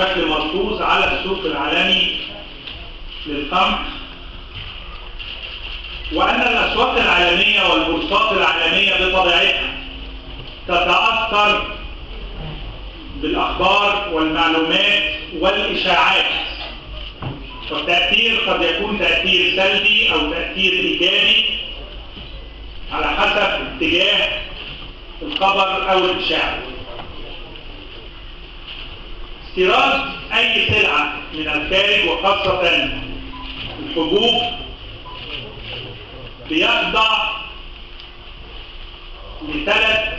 بشكل ملحوظ على السوق العالمي للقمح، وأن الأسواق العالمية والبورصات العالمية بطبيعتها تتأثر بالأخبار والمعلومات والإشاعات، والتأثير قد يكون تأثير سلبي أو تأثير إيجابي على حسب اتجاه الخبر أو الإشاعة. استيراد أي سلعة من الخارج وخاصة الحبوب بيخضع لثلاث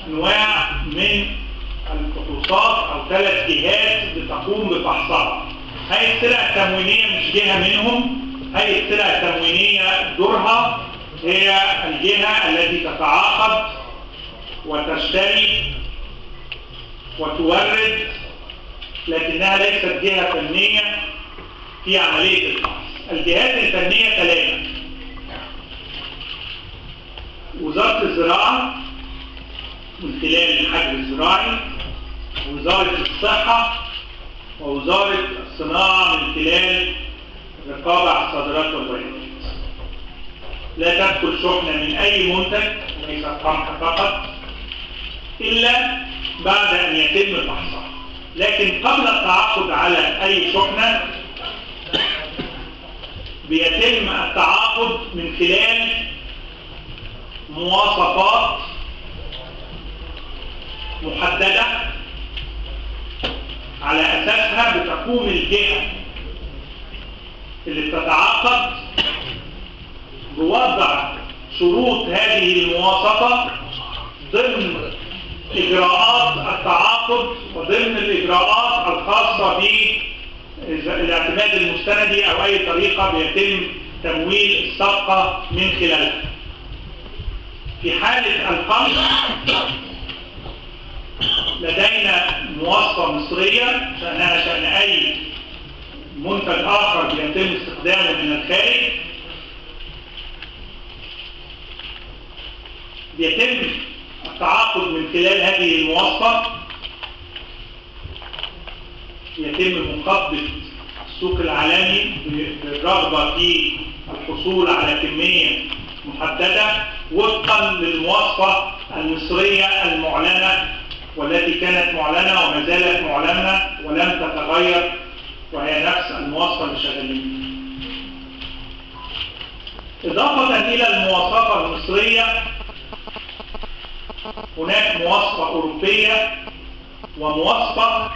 أنواع من الفحوصات أو ثلاث جهات بتقوم بفحصها. هذه السلع التموينية مش جهة منهم، هذه السلع التموينية دورها هي الجهة التي تتعاقد وتشتري وتورد، لكنها ليست جهة فنية في عملية الفحص. الجهات الفنية ثلاثة: وزارة الزراعة من خلال الحجر الزراعي، ووزارة الصحة، ووزارة الصناعة من خلال الرقابة على الصادرات والواردات. لا تدخل شحنة من أي منتج ليس قمح فقط إلا بعد أن يتم فحصها. لكن قبل التعاقد على أي شحنة بيتم التعاقد من خلال مواصفات محددة على أساسها بتقوم الجهة اللي بتتعاقد بوضع شروط هذه المواصفة ضمن إجراءات التعاقد وضمن الإجراءات الخاصة بالاعتماد المستندي أو أي طريقة بيتم تمويل الصفقة من خلالها. في حالة القمح لدينا مواصفة مصرية شأنها شأن أي منتج آخر بيتم استخدامه من الخارج. بيتم التعاقد من خلال هذه المواصفة، يتم مقابلة السوق العالمي بالرغبة في الحصول على كمية محددة وفقا للمواصفة المصرية المعلنة والتي كانت معلنة وما زالت معلنة ولم تتغير، وهي نفس المواصفة اللي شغالين. إضافة إلى المواصفة المصرية هناك مواصفة أوروبية ومواصفة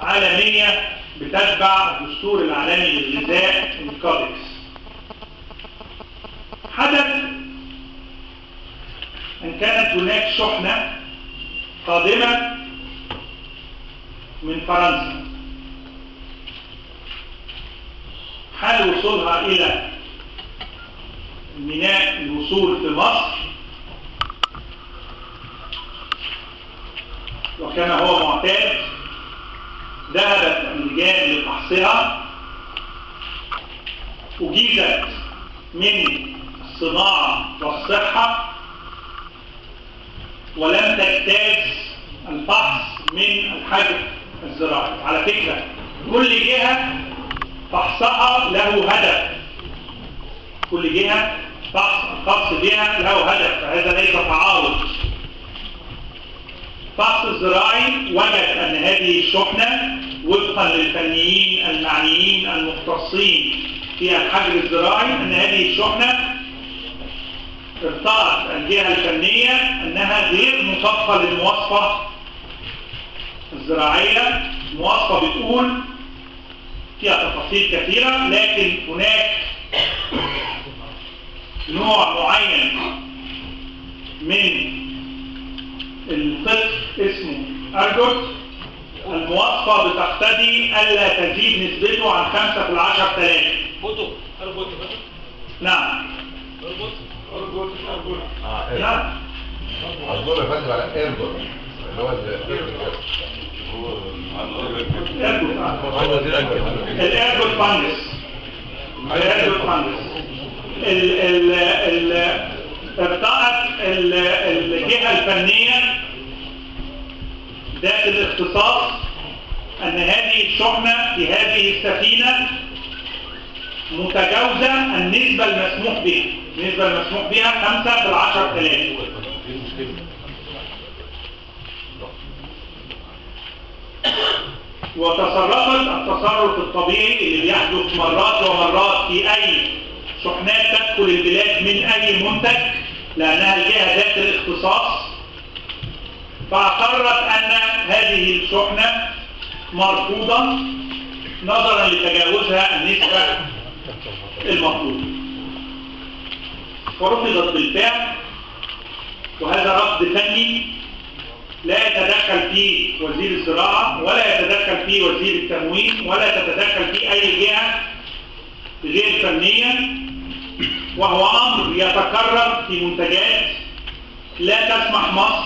عالمية بتتبع الدستور العالمي للغذاء الكودكس. حدث أن كانت هناك شحنة قادمة من فرنسا، حال وصولها إلى ميناء الوصول في مصر، وكما هو معتاد ذهبت اللجان لفحصها، أجيزت من الصناعة والصحة ولم تجتاز الفحص من الحجر الزراعي. على فكرة كل جهة فحصها له هدف، كل جهة فحص الخاص بها له هدف، فهذا ليس تعارض. الفحص الزراعي وجد أن هذه الشحنة وفقا للفنيين المعنيين المختصين في الحجر الزراعي أن هذه الشحنة ارتأت الجهة الفنية أنها غير مطابقة للمواصفة الزراعية. المواصفة بتقول فيها تفاصيل كثيرة، لكن هناك نوع معين من القطف اسمه أرجوت، المواصفة بتقتضي ألا تزيد نسبته عن 5 في 10,000. أرجوت نعم. أرجوت نعم. أرجوت يفضل على أرجوت اللي هو الأرجوت فانجس. الأرجوت فانجس ارتأت الجهة الفنية ذات الاختصاص أن أن هذه الشحنة في هذه السفينة متجاوزة النسبة المسموح بها. النسبة المسموح بها 5 في 10,000. وتصرفت التصرف الطبيعي اللي بيحدث مرات ومرات في أي شحنات تدخل البلاد من أي منتج، لأنها الجهة ذات الاختصاص، فأقرت أن هذه الشحنة مرفوضة نظرا لتجاوزها النسبة المطلوبة، ورفضت بالفعل. وهذا رفض فني لا يتدخل فيه وزير الزراعة ولا يتدخل فيه وزير التموين ولا تتدخل فيه أي جهة غير فنية، وهو أمر يتكرر في منتجات لا تسمح مصر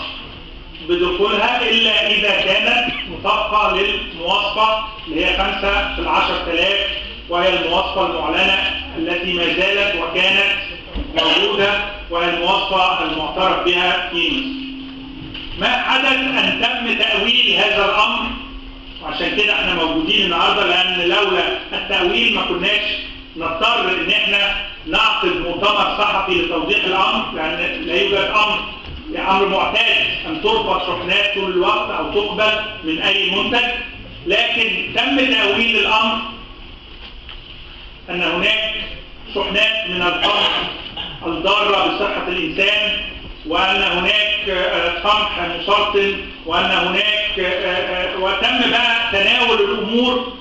بدخولها إلا إذا كانت مطابقة للمواصفة اللي هي 5 في 10,000، وهي المواصفة المعلنة التي ما زالت وكانت موجودة، وهي المواصفة المعترف بها في مصر. ما حدث أن تم تأويل هذا الأمر، وعشان كده احنا موجودين النهارده، لأن لولا التأويل ما كناش نضطر إن احنا نعقد مؤتمر صحفي لتوضيح الأمر، لأن لا يوجد أمر معتاد أن ترفض شحنات طول الوقت أو تقبل من أي منتج. لكن تم تأويل الأمر أن هناك شحنات من القمح الضارة بصحة الإنسان، وأن هناك قمح مسرطن، وأن هناك وتم بقى تناول الأمور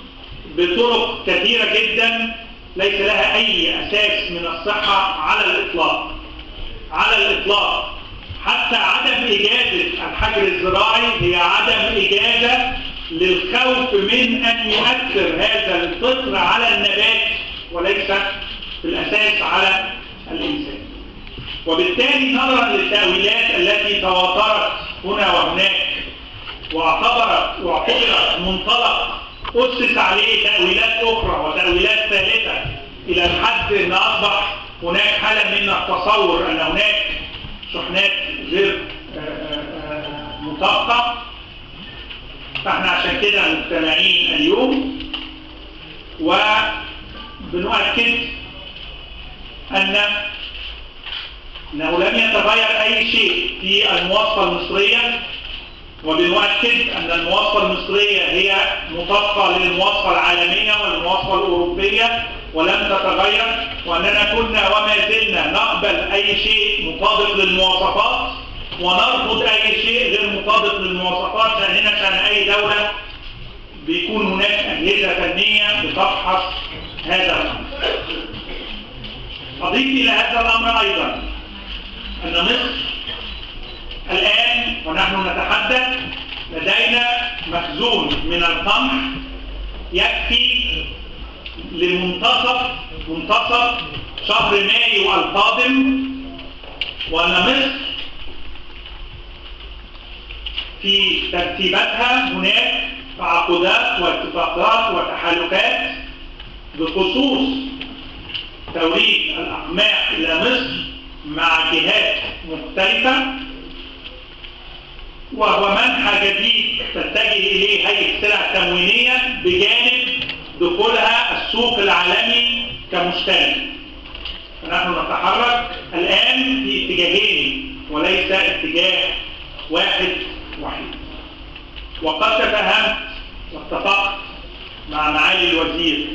بطرق كثيرة جدا ليس لها أي أساس من الصحة على الإطلاق. على الإطلاق حتى عدم إجازة الحجر الزراعي هي عدم إجازة للخوف من أن يؤثر هذا الفطر على النبات وليس في الأساس على الإنسان. وبالتالي نظرا للتأويلات التي تواترت هنا وهناك واعتبرت منطلق أسس عليه تأويلات أخرى وتأويلات ثالثة إلى الحد أن أصبح هناك حالة من التصور أن هناك شحنات غير مطابقة، فاحنا عشان كده مجتمعين اليوم وبنؤكد أنه لم يتغير أي شيء في المواصفة المصرية، وبنؤكد أن المواصفة المصرية هي مطابقة للمواصفة العالمية والمواصفة الأوروبية ولم تتغير، وأننا كنا وما زلنا نقبل أي شيء مطابق للمواصفات ونرفض أي شيء غير مطابق للمواصفات، شأننا شأن أي دولة بيكون هناك أجهزة فنية بتفحص هذا الأمر. أضيف إلى هذا الأمر أيضا أن مصر الآن ونحن نتحدث لدينا مخزون من القمح يكفي لمنتصف شهر مايو القادم، وأن مصر في ترتيباتها هناك تعاقدات واتفاقات وتحالفات بخصوص توريد الأقماح إلى مصر مع جهات مختلفة، وهو منحى جديد تتجه إليه هيئة السلع التموينية بجانب دخولها السوق العالمي كمشترك. فنحن نتحرك الآن في اتجاهين وليس اتجاه واحد وحيد. وقد تفهمت واتفقت مع معالي الوزير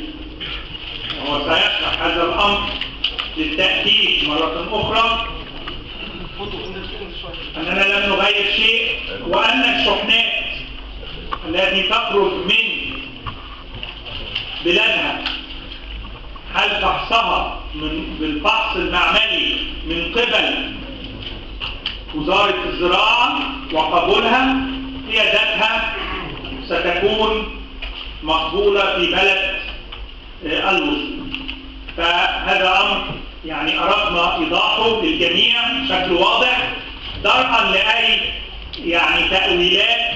وهو سيشرح هذا الأمر للتأكيد مرة أخرى أننا لم نغير شيء، وأن الشحنات التي تخرج من بلادها هل فحصها بالفحص المعملي من قبل وزارة الزراعة وقبولها هي ذاتها ستكون مقبولة في بلد الوصول. فهذا أمر يعني أردنا إيضاحه للجميع بشكل واضح درءا لأي يعني تأويلات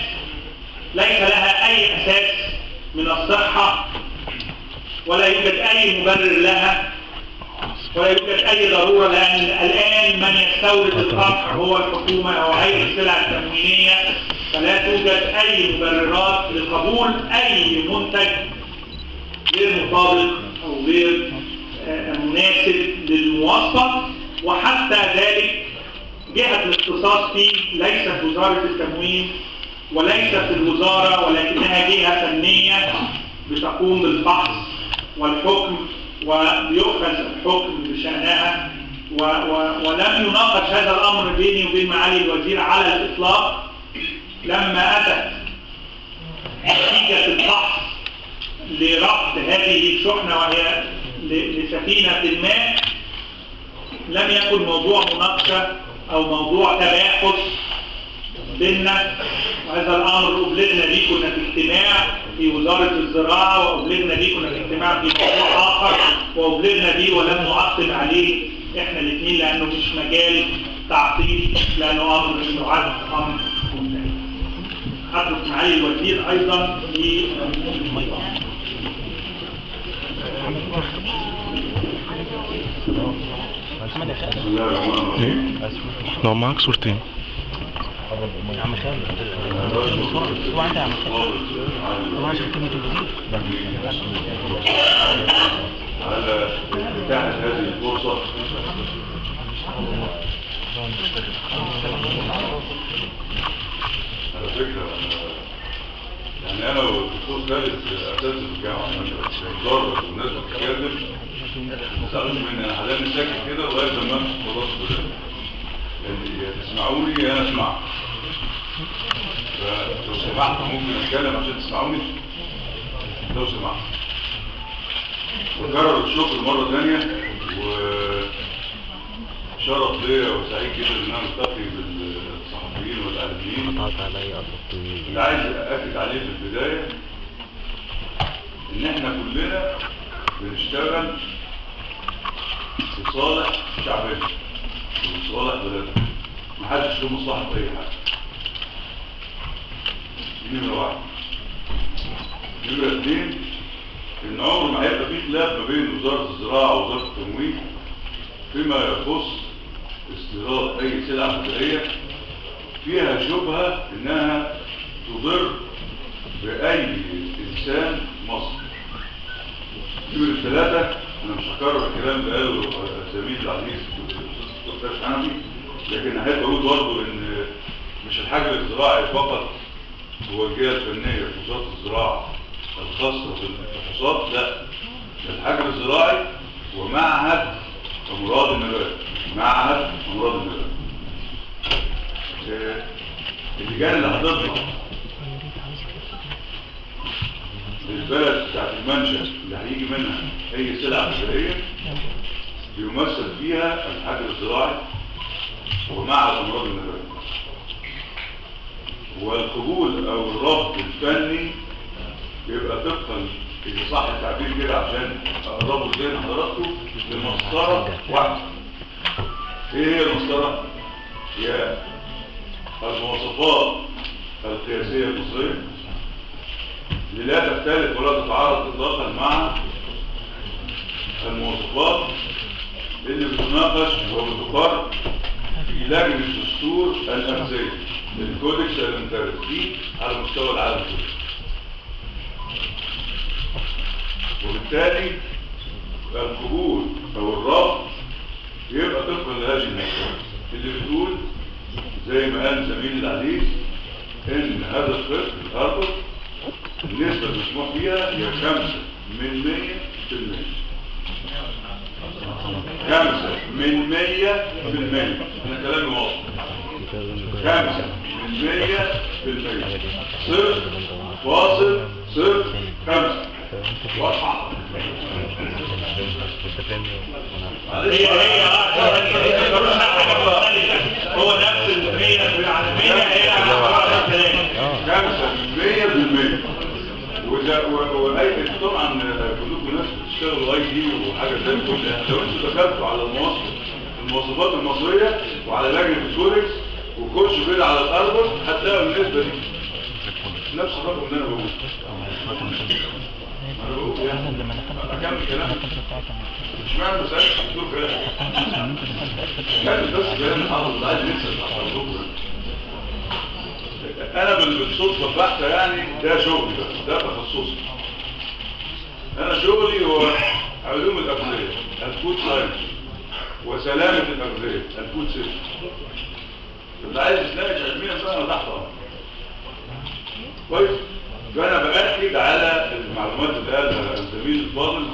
ليس لها أي أساس من الصحة، ولا يوجد أي مبرر لها، ولا يوجد أي ضرورة، لأن الآن من يستورد القمح هو الحكومة أو هيئة السلع التموينية، فلا توجد أي مبررات لقبول أي منتج غير مطابق أو غير مناسب للمواصفة. وحتى ذلك جهة الاختصاص فيه ليست وزارة التموين وليست الوزارة، ولكنها جهة فنية بتقوم بالفحص والحكم ويؤخذ الحكم بشأنها. ولم يناقش هذا الأمر بيني وبين معالي الوزير على الإطلاق. لما أتت نتيجة الفحص لربط هذه الشحنة وهي لسفينة الماء، لم يكن موضوع مناقشة أو موضوع تباحث بيننا. وهذا الأمر أبلغنا به، كنا في اجتماع في وزارة الزراعة، وأبلغنا به كنا في اجتماع في موضوع آخر، وأبلغنا به ولم نعقب عليه إحنا الاثنين لأنه مش مجال تعقيد، لأنه أمر يعد أمر منتهي. حدث معالي الوزير أيضا في لو معاك صورتين يا عم خالد هو عندي يا عم خالد هو عشان كلمة الوزير على إتاحة هذه الفرصة على فكرة يعني أنا والدكتور خالد أساس الجامعة الإدارة والناس بتتكلم سألوا مني أنا حاليا ساكت كده لغاية لما خلاص يعني تسمعوني أنا أسمع. فلو سمحت ممكن أتكلم عشان تسمعوني لو سمحت. وكرر الشكر مرة ثانية، وشرف ليا وسعيد جدا إن أنا ملتقي بالصحفيين والإعلاميين. اللي عايز أأكد عليه في البداية إن إحنا كلنا بنشتغل لصالح شعبنا ولصالح بلدنا، محدش له مصلحة في أي حاجة. دي نمرة واحد. نمرة اثنين، إن عمر ما هيبقى في خلاف ما بين وزارة الزراعة ووزارة التموين فيما يخص استيراد أي سلعة غذائية فيها شبهة إنها تضر بأي إنسان مصري. نمرة ثلاثة، أنا مش هكرر الكلام اللي قاله زميلي العزيز الدكتور حنفي، لكن أحب أقول برضه إن مش الحجر الزراعي فقط هو الجهة الفنية في وزارة الزراعة الخاصة بالفحوصات، لا، الحجر الزراعي هو معهد أمراض النبات، معهد أمراض النبات. اللجان اللي هتطلع للبلد بتاعت المنشأ اللي هيجي منها أي سلعة غذائية بيمثل فيها الحجر الزراعي ومعهد أمراض النبات. والقبول أو الرفض الفني يبقى طبقا إذا صح التعبير كده عشان أقربه زي حضراتكم لمسطرة واحدة. إيه هي المسطرة؟ هي المواصفات القياسية المصرية اللي لا تختلف ولا تتعارض إطلاقا مع المواصفات اللي بتناقش وبتقر في لجنة دستور الأغذية للكودكس الانترنتي على مستوى العالم كله. وبالتالي القبول أو الرفض يبقى طبقا لهذه المواصفات اللي بتقول زي ما قال زميلي العزيز إن هذا الخط الأرض النسبة المسموح فيها هي 5% 5% أنا كلامي واضح. 5%. واضحة. هي هو نفس المية في العالمية هي 5%. وأي طبعا كلكم ناس بتشتغلوا اي تي وحاجة زي كده. لو انتوا دخلتوا على المواصفات المصرية وعلى لجنة الكودكس وكلش بيد على الأرض هتلاقوا النسبة دي نفس الرقم اللي أنا بقوله. أكمل كلام مش معنى بس أنا دكتور كلام كان بس كلام حافظ عايز ننسى الحفظ انا بالصدفه البحته يعني ده شغلي بقى، ده تخصصي. انا شغلي هو علوم الاغذيه، الفود ساينس، وسلامه الاغذيه، الفود سيفتي. اللي عايز يتناقش علميا بقى انا تحت امر. كويس؟ فانا باكد على المعلومات اللي قالها الزميل الفاضل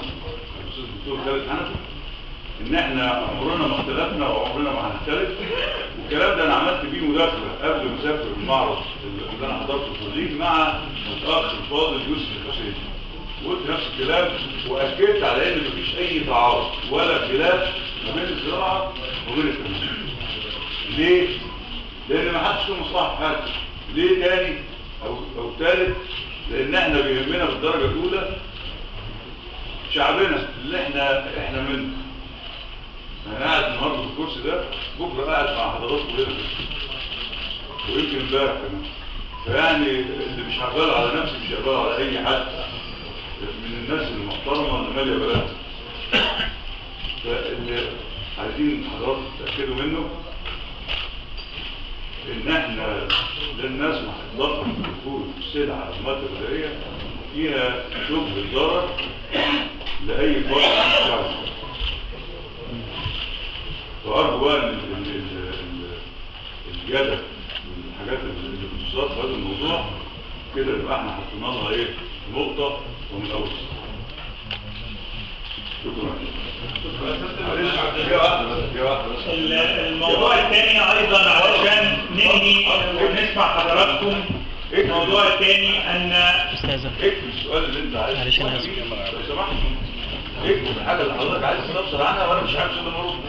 الاستاذ الدكتور خالد حنفي، ان احنا عمرنا ما اختلفنا وعمرنا ما هنختلف. والكلام ده انا عملت بيه مداخله قبل ما اسافر المعرض اللي انا حضرته في برلين مع الاخ الفاضل يوسف الحسين. وقلت نفس الكلام واكدت على ان مفيش اي تعارض ولا خلاف ما بين الزراعه وبين التنميه. ليه؟ لان ما حدش له مصلحه في حاجه. ليه تاني او ثالث؟ لان احنا بيهمنا بالدرجه الاولى شعبنا اللي احنا منه. انا قاعد النهارده في الكرسي ده، بكره قاعد مع حضراتكم هنا ويمكن امبارح كمان. فيعني اللي مش هقبله على نفسي مش هقبله على اي حد من الناس المحترمه اللي ماليه بلدنا. فاللي عايزين حضراتكم تتاكدوا منه ان احنا لن نسمح اطلاقا بدخول سلعه او ماده غذائيه فيها شبه الضرر لاي فرد من الشعب. فارجو بقى ان الجدل والحاجات اللي بتصدر في هذا الموضوع كده يبقى احنا حطينا لها ايه نقطه ومن اول. شكرا. الموضوع الثاني ايضا علشان ننهي ونسمع حضراتكم. الموضوع الثاني ان اكتب السؤال اللي انت عايزه. معلش انا اسف. لو سمحت اكتب الحاجه اللي حضرتك عايز تستفسر عنها وانا مش عارف اقدر ارد.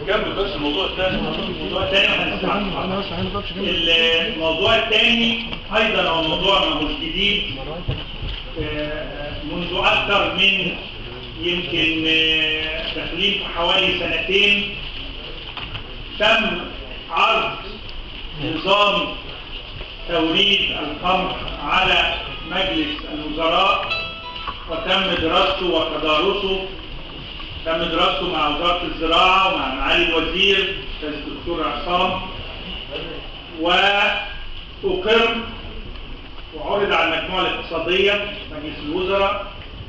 نكمل بس الموضوع الثاني. الموضوع الثاني هنسمع. الموضوع الثاني ايضا هو موضوع مش جديد. منذ اكثر من يمكن داخلين في حوالي سنتين تم عرض نظام توريد القمح على مجلس الوزراء، وتم دراسته وتدارسه. تم دراسته مع وزارة الزراعة ومع معالي الوزير الدكتور عصام، وأقر وعرض على المجموعة الاقتصادية مجلس الوزراء،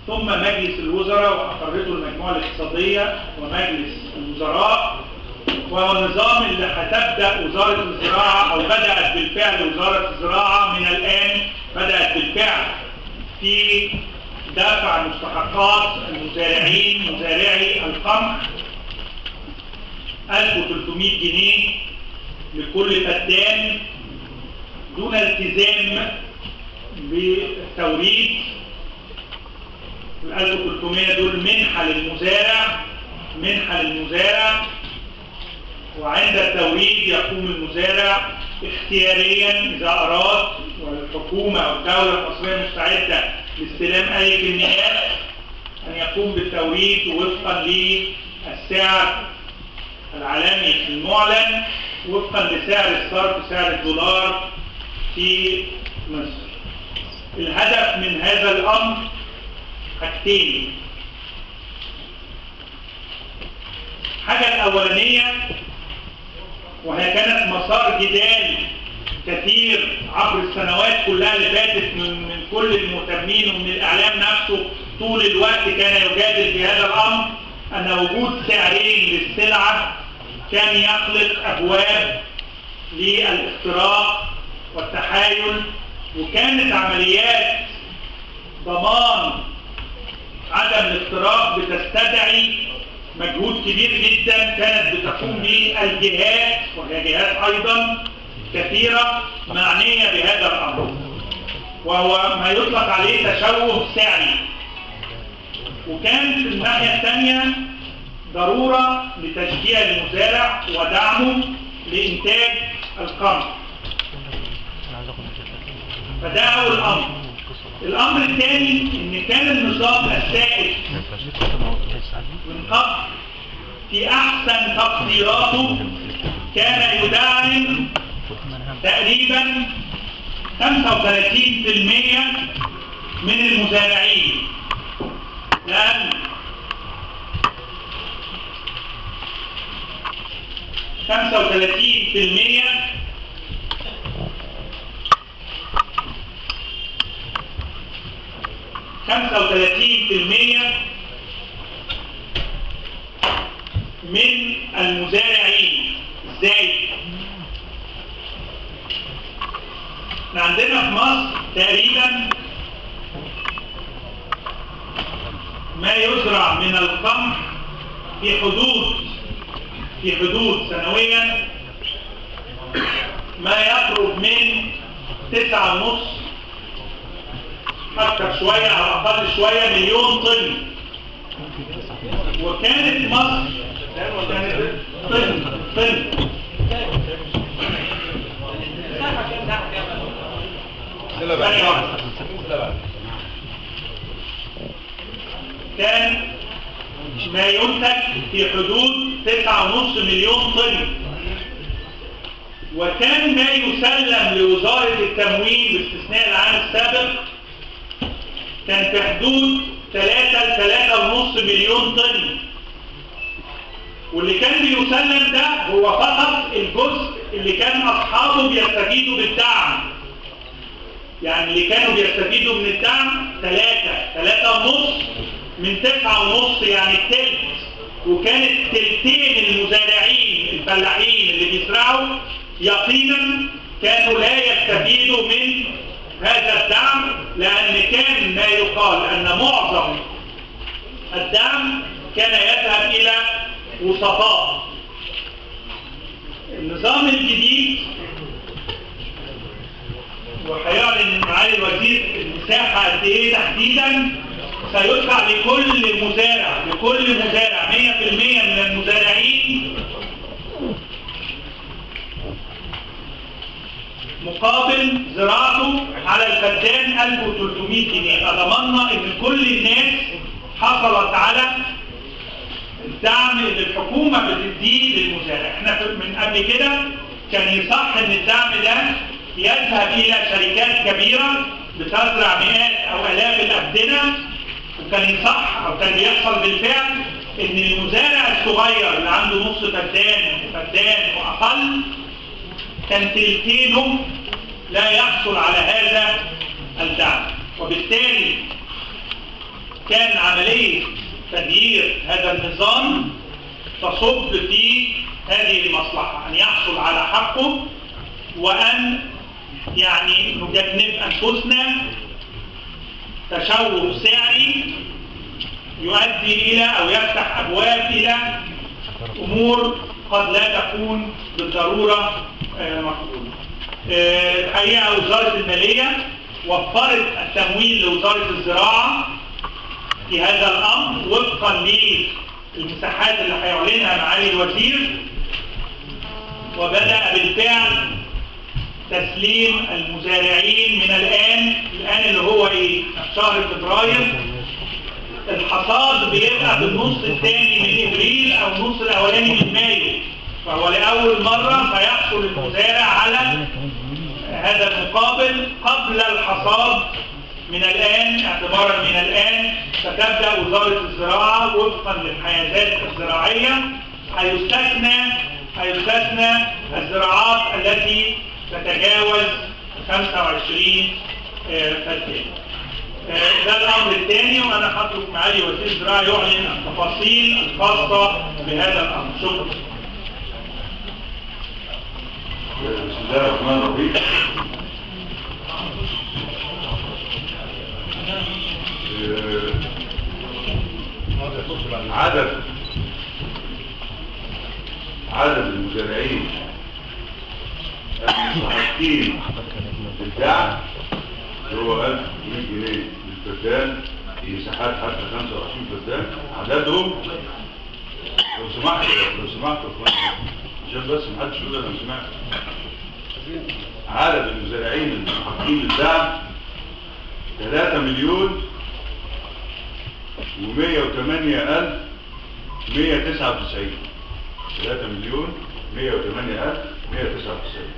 ثم مجلس الوزراء وأقرته المجموعة الاقتصادية ومجلس الوزراء. وهو النظام اللي هتبدأ وزارة الزراعة أو بدأت بالفعل وزارة الزراعة من الآن، بدأت بالفعل في دفع مستحقات المزارعين مزارعي القمح 1300 جنيه لكل فدان دون التزام بالتوريد. ال 1300 دول منحة للمزارع، وعند التوريد يقوم المزارع اختياريا إذا أراد، والحكومة أو الدولة المصرية مستعدة لاستلام أي كميات، أن يقوم بالتوريد وفقا للسعر العالمي المعلن، وفقا لسعر الصرف سعر الدولار في مصر. الهدف من هذا الأمر حاجتين. الحاجة الأولانية، وهي كانت مسار جدال كثير عبر السنوات كلها اللي فاتت من كل المهتمين ومن الإعلام نفسه، طول الوقت كان يجادل في هذا الأمر، أن وجود سعرين للسلعة كان يخلق أبواب للاختراق والتحايل، وكانت عمليات ضمان عدم الاختراق بتستدعي مجهود كبير جدا كانت بتقوم به الجهات، وهي جهات ايضا كثيرة معنية بهذا الامر، وهو ما يطلق عليه تشوه سعري. وكان في الناحية الثانية ضرورة لتشجيع المزارع ودعمه لإنتاج القمح. فده أول أمر. الأمر الثاني إن كان النظام السائد من قبل في أحسن تقديراته كان يدعم تقريبا 35% من المزارعين، لأن 35% 35% من المزارعين. ازاي؟ احنا عندنا في مصر تقريبا ما يزرع من القمح في حدود سنويا ما يقرب من 9.5 أكثر شوية أو أقل شوية مليون طن. وكانت مصر طن كان ما ينتج في حدود 9.5 مليون طن، وكان ما يسلم لوزارة التموين باستثناء العام السابق كان في حدود 3.5 مليون طن. واللي كان بيسلم ده هو فقط الجزء اللي كان أصحابه بيستفيدوا بالدعم. يعني اللي كانوا بيستفيدوا من الدعم 3.5 من 9.5 يعني التلت. وكانت تلتين المزارعين الفلاحين اللي بيزرعوا يقينا كانوا لا يستفيدوا من هذا الدعم، لأن كان ما يقال أن معظم الدعم كان يذهب إلى وسطاء. النظام الجديد وهيعلن معالي الوزير المساحة قد إيه تحديدا سيدفع لكل مزارع 100% من المزارعين مقابل زراعته على الفدان 1300 جنيه. أضمننا إن كل الناس حصلت على الدعم اللي الحكومة بتديه للمزارع. احنا من قبل كده كان يصح ان الدعم ده يذهب الى شركات كبيرة بتزرع مئات او الاف الابدنة، وكان يصح او كان بيحصل بالفعل ان المزارع الصغير اللي عنده نص فدان واقل كان تلتينه لا يحصل على هذا الدعم. وبالتالي كان عملية تغيير هذا النظام تصب في هذه المصلحة، أن يحصل على حقه وأن يعني نجنب أنفسنا تشوه سعري يؤدي إلى أو يفتح أبواب إلى أمور قد لا تكون بالضرورة مقبولة. الحقيقة وزارة المالية وفرت التمويل لوزارة الزراعة في هذا الأمر وفقا للمساحات اللي هيعلنها معالي الوزير، وبدأ بالفعل تسليم المزارعين من الآن اللي هو إيه؟ شهر فبراير. الحصاد بيبقى بالنص الثاني من إبريل أو النص الأولاني من مايو، فهو لأول مرة سيحصل المزارع على هذا المقابل قبل الحصاد من الآن. اعتبارا من الآن ستبدأ وزارة الزراعة وفقا للحيازات الزراعية هيستثنى الزراعات التي تتجاوز 25 فدان. ده الأمر الثاني، وأنا هترك معالي وزير الزراعة يعلن التفاصيل الخاصة بهذا الأمر. شكرا. بسم الله الرحمن الرحيم. عدد المزارعين المستحقين للدعم هو 1100 جنيه للفدان في مساحات حتى 25 فدان. عددهم لو سمحت عشان بس محدش يقول انا سمعت. عدد المزارعين المستحقين للدعم 3,108,199. 3,108,199.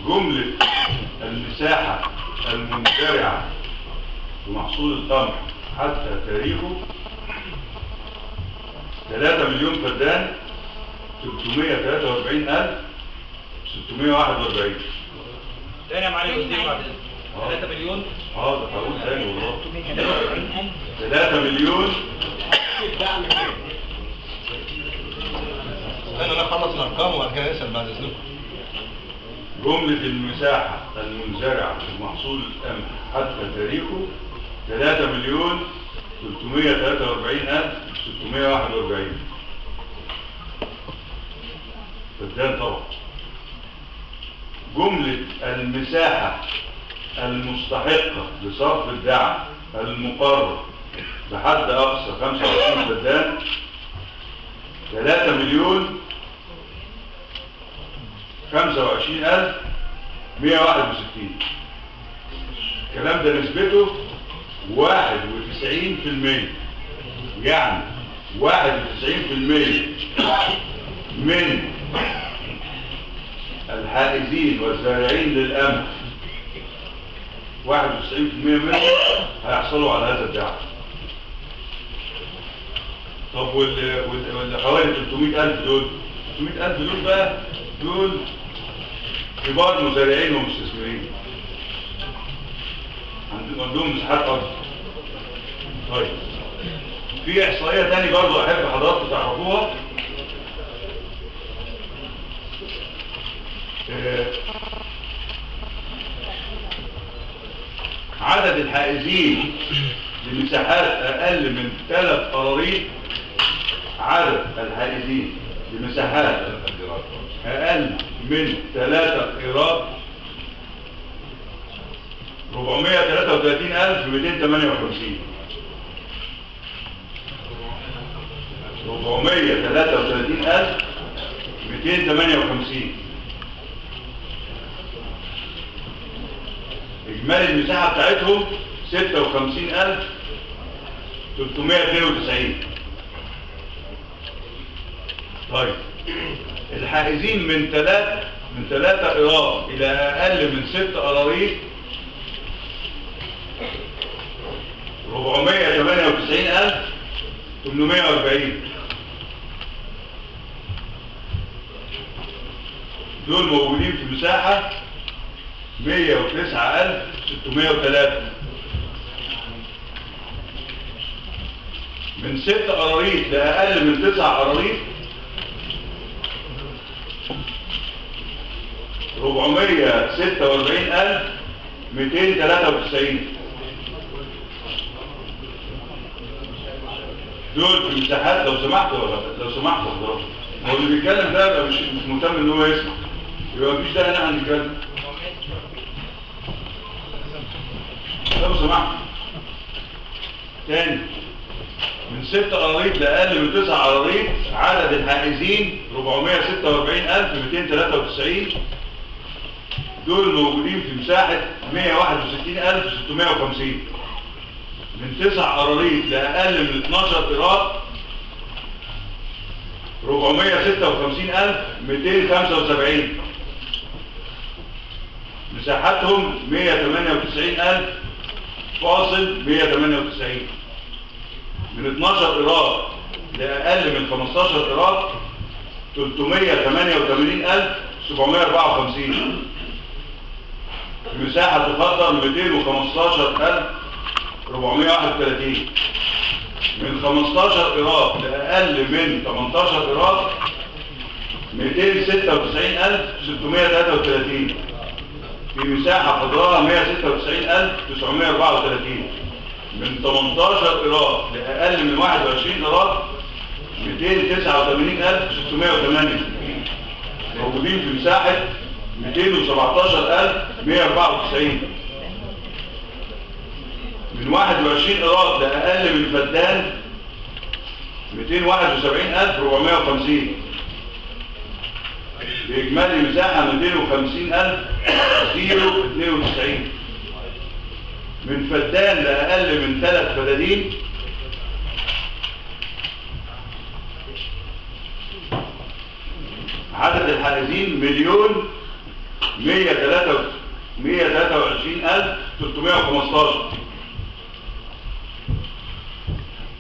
جملة المساحة المنزرعة بمحصول القمح حتى تاريخه 3 مليون فدان 343,641. تاني يا معالي الوزير. 3 مليون حاضر هقول تاني والله 343,000 3 مليون. انا اخلص الارقام وبعد كده نسال بعد اذنكم. جملة المساحة المنزرعة في محصول القمح حتى تاريخه 3,343,641. فدان طبعا. جملة المساحة المستحقة لصرف الدعم المقرر بحد أقصى 25 فدان 3,025,161. الكلام ده نسبته 91%. يعني 91% من الحائزين والزارعين للقمح 91% منهم هيحصلوا على هذا الدعم. طب واللي حوالي 300,000 دول 300,000 دول بقى دول كبار مزارعين ومستثمرين عندهم مساحات ارض. طيب في احصائيه تاني برضه احب حضراتكم تعرفوها. عدد الحائزين لمساحات اقل من 3 قراريط. عدد الحائزين لمساحات اقل من 3 قيراط 433,258. 433,258. اجمالي المساحة بتاعتهم 56,392. طيب الحائزين من 3 قيراط الى اقل من 6 قراريط 498,840. دول موجودين في مساحة 109,603. من 6 قراريط لأقل من 9 قراريط 446,293. دول في مساحات لو سمحت حضرتك. هو اللي بيتكلم ده يبقى مش مهتم ان هو يسمع، يبقى مفيش داعي ان احنا نتكلم. لو سمحت تاني، من 6 قراريط لأقل من 9 قراريط عدد الحائزين 446,293. دول موجودين في مساحة 161,650. من 9 قراريط لأقل من 12 قيراط 456,275. مساحتهم 198,198. من 12 قيراط لأقل من 15 قيراط 388,754. المساحة تقدر 215,431. من 15 قيراط لأقل من 18 قيراط 296,633. في مساحة قدرها 196,934. من 18 قيراط لأقل من 21 قيراط 289,608. موجودين في مساحة 217,194. من 21 قيراط لأقل من فدان 271,450. بإجمالي مساحة 250,092. من فدان لأقل من 3 فدادين عدد الحائزين 1,123,315.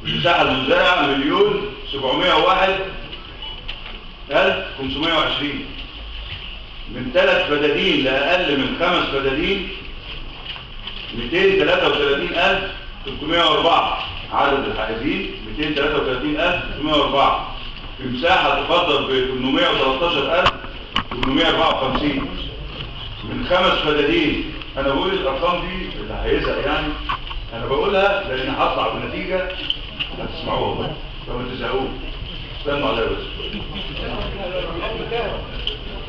المساحة المزرعة 1,701,520. من 3 فدادين لأقل من 5 فدادين 233,304 عدد الحائزين 233,304 في مساحة تقدر ب 813,854 من 5 فدادين. أنا بقول الأرقام دي اللي هيزق يعني، أنا بقولها لأن هطلع بنتيجة هتسمعوها بقى فما تزهقوش. استنوا عليا بس.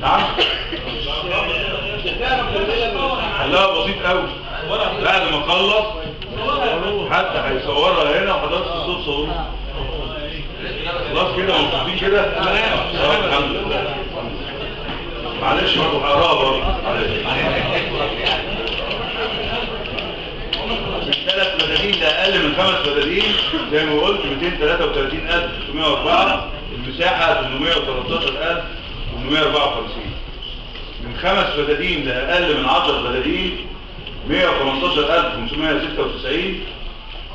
نعم؟ حلها بسيط قوي. بعد ما اخلص حتى هيصورها هنا وحضرتك الصوت صوروها. خلاص كده مبسوطين كده؟ الحمد لله. معلش برضه هقراها برضه معلش. من 3 فدادين لأقل من 5 فدادين زي ما قلت 233,604 المساحة 813,854 من 5 فدادين لأقل من 10 فدادين 115,596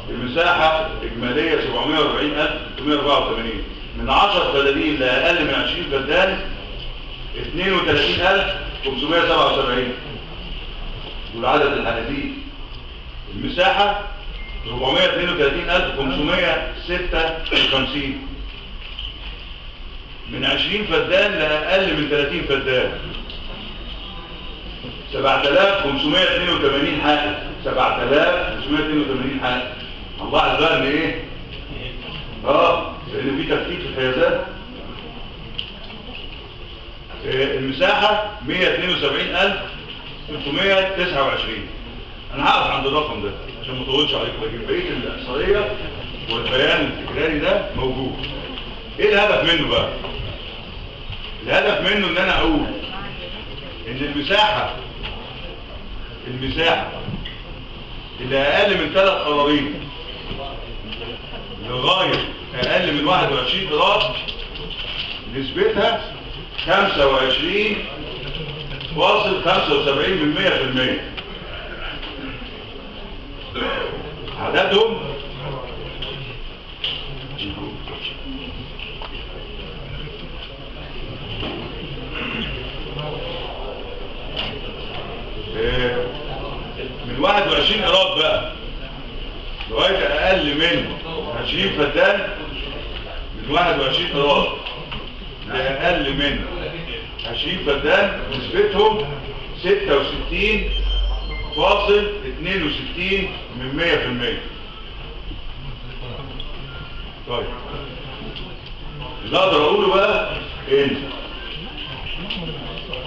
المساحة إجمالية 740,384 من 10 فدادين لأقل من 20 فدان 32,577 دول عدد الحائزين. المساحة 432,556 من 20 فدان لأقل من 30 فدان 7,582 حائز 7,582 حائز. الله بقى ان ايه؟ لان في تفتيت في الحيازات. المساحة 172,329. انا هقف عند الرقم ده عشان ما اطولش عليكم، بجيب بقيه الاحصائيه والبيان التكراري ده موجود. ايه الهدف منه بقى؟ الهدف منه ان انا اقول ان المساحه اللي اقل من 3 قرارين لغايه اقل من 21 قرار نسبتها 25.75%. عددهم من 21 قرار بقى لغايه اقل من 20 فدان. من 21 قرار لاقل من 20 فدان نسبتهم 66.62%. طيب اللي اقدر اقوله بقى ان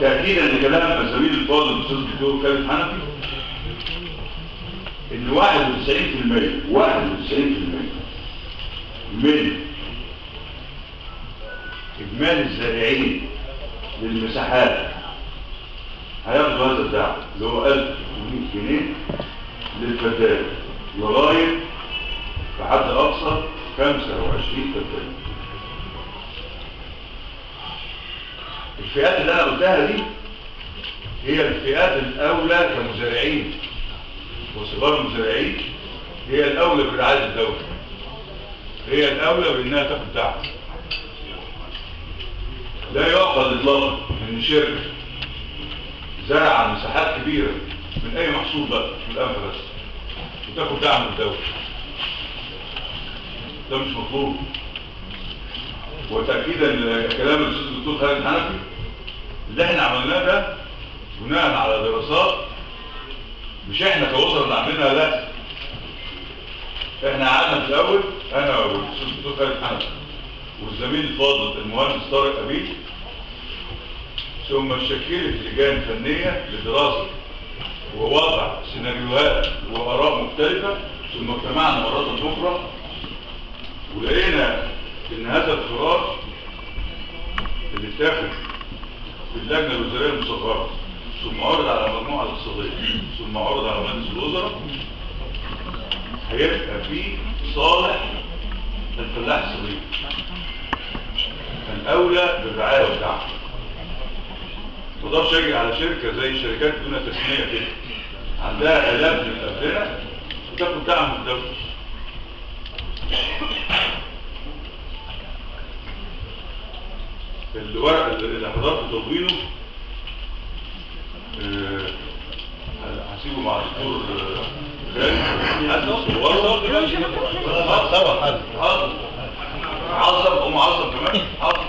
تاكيدا لكلام الزميل الفاضل الاستاذ الدكتور خالد حنفي ان 91% من اجمالي الزارعين للمساحات هياخدوا هذا الدعم اللي هو 1,800 جنيه للفدان لغايه بحد اقصى 25 فدان. الفئات اللي انا قلتها دي هي الفئات الاولى كمزارعين وصغار المزارعين، هي الاولى برعايه الدوله، هي الاولى بانها تاخد دعم. لا يعقل اطلاقا ان شركه زرع مساحات كبيره من اي محصول بقى من الانفه بس وتاخد دعم من الدوله، ده مش مطلوب. وتاكيدا لكلام الاستاذ الدكتور خالد حنفي اللي احنا عملناه ده بناء على دراسات مش احنا كوزراء اللي عاملينها، لا احنا قعدنا في الاول انا والاستاذ الدكتور خالد حنفي والزميل الفاضل المهندس طارق أبيل، ثم شكلت لجان فنيه لدراسه ووضع سيناريوهات واراء مختلفه، ثم اجتمعنا مرات اخرى ولقينا ان هذا القرار اللي اتاخد في اللجنه الوزاريه المصغره ثم عرض على مجموعه الاقتصاديه ثم عرض على مجلس الوزراء هيبقى فيه صالح الفلاح الصغير، الاولى بالرعايه والدعم. ما اقدرش اجي على شركه زي الشركات دون تسميه كده عندها الاف من الابناء وتاخد دعم من الدوله. الورق اللي حضرت تدوينه هسيبه مع الدكتور سوا حاضر عظم ومعظم كمان حاضر